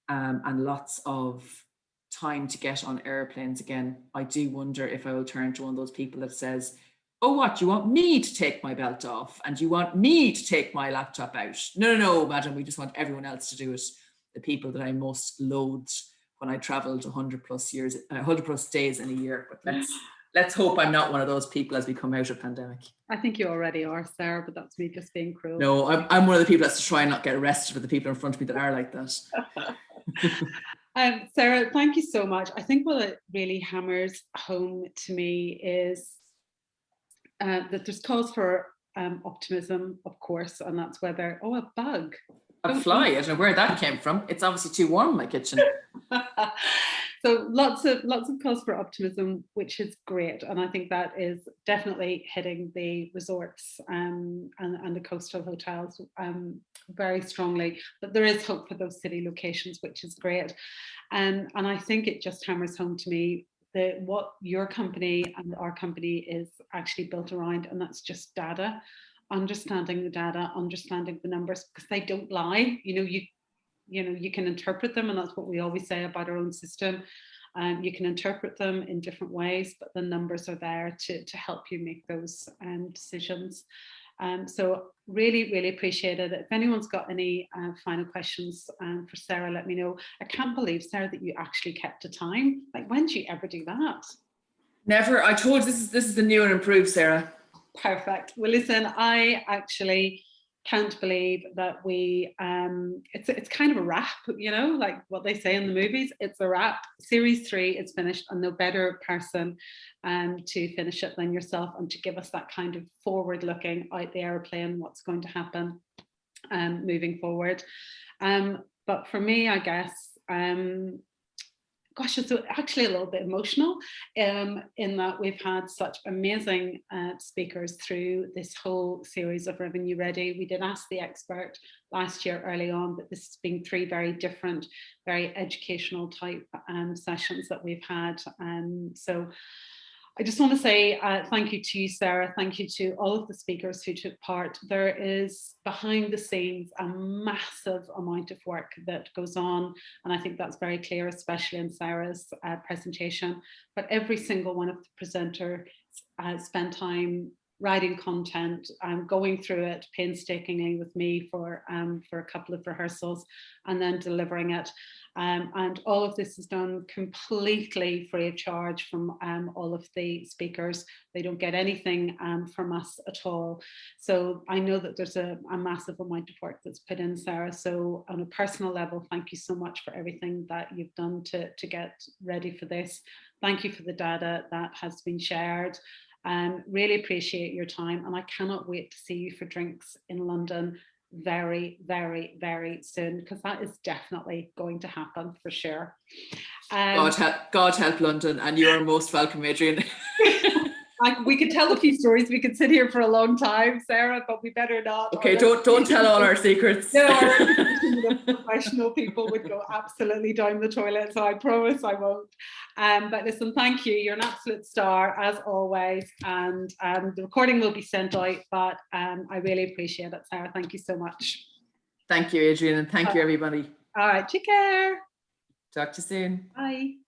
and lots of time to get on airplanes again. I do wonder if I will turn to one of those people that says, oh, what, you want me to take my belt off and you want me to take my laptop out? No, madam, we just want everyone else to do it. The people that I most loathed when I traveled 100 plus days in a year. But let's hope I'm not one of those people as we come out of pandemic. I think you already are, Sarah, but that's me just being cruel. No, I'm one of the people that's to try and not get arrested with the people in front of me that are like that. Sarah, thank you so much. I think what it really hammers home to me is that there's cause for optimism, of course, and that's whether, a bug. A fly, I don't know where that came from. It's obviously too warm in my kitchen. So lots of cause for optimism, which is great. And I think that is definitely hitting the resorts and the coastal hotels very strongly. But there is hope for those city locations, which is great. And I think it just hammers home to me what your company and our company is actually built around, and that's just data. Understanding the data, understanding the numbers, because they don't lie. You can interpret them, and that's what we always say about our own system. You can interpret them in different ways, but the numbers are there to help you make those decisions. So really, really appreciate it. If anyone's got any final questions for Sarah, let me know. I can't believe, Sarah, that you actually kept the time. Like, when did you ever do that? Never. I told you this is the new and improved, Sarah. Perfect. Well, listen, I actually can't believe that we it's kind of a wrap, like what they say in the movies. It's a wrap. Series 3 is finished, and no better person to finish it than yourself, and to give us that kind of forward looking out the airplane, what's going to happen moving forward. But for me, I guess gosh, it's actually a little bit emotional in that we've had such amazing speakers through this whole series of Revenue Ready. We did ask the expert last year early on, but this has been 3 very different, very educational type sessions that we've had. So I just want to say thank you to you, Sarah. Thank you to all of the speakers who took part. There is behind the scenes a massive amount of work that goes on. And I think that's very clear, especially in Sarah's presentation. But every single one of the presenters spent time writing content, going through it painstakingly with me for a couple of rehearsals and then delivering it. And all of this is done completely free of charge from all of the speakers. They don't get anything from us at all. So I know that there's a massive amount of work that's put in, Sarah. So on a personal level, thank you so much for everything that you've done to get ready for this. Thank you for the data that has been shared. Really appreciate your time, and I cannot wait to see you for drinks in London very, very, very soon, because that is definitely going to happen for sure. God help London, and you are most welcome, Adrian. We could tell a few stories. We could sit here for a long time, Sarah, but we better not. Okay, don't tell all our secrets. No, our professional people would go absolutely down the toilet, so I promise I won't. But listen, thank you. You're an absolute star, as always. And the recording will be sent out, but I really appreciate it, Sarah. Thank you so much. Thank you, Adrian, and thank you, everybody. All right, take care. Talk to you soon. Bye.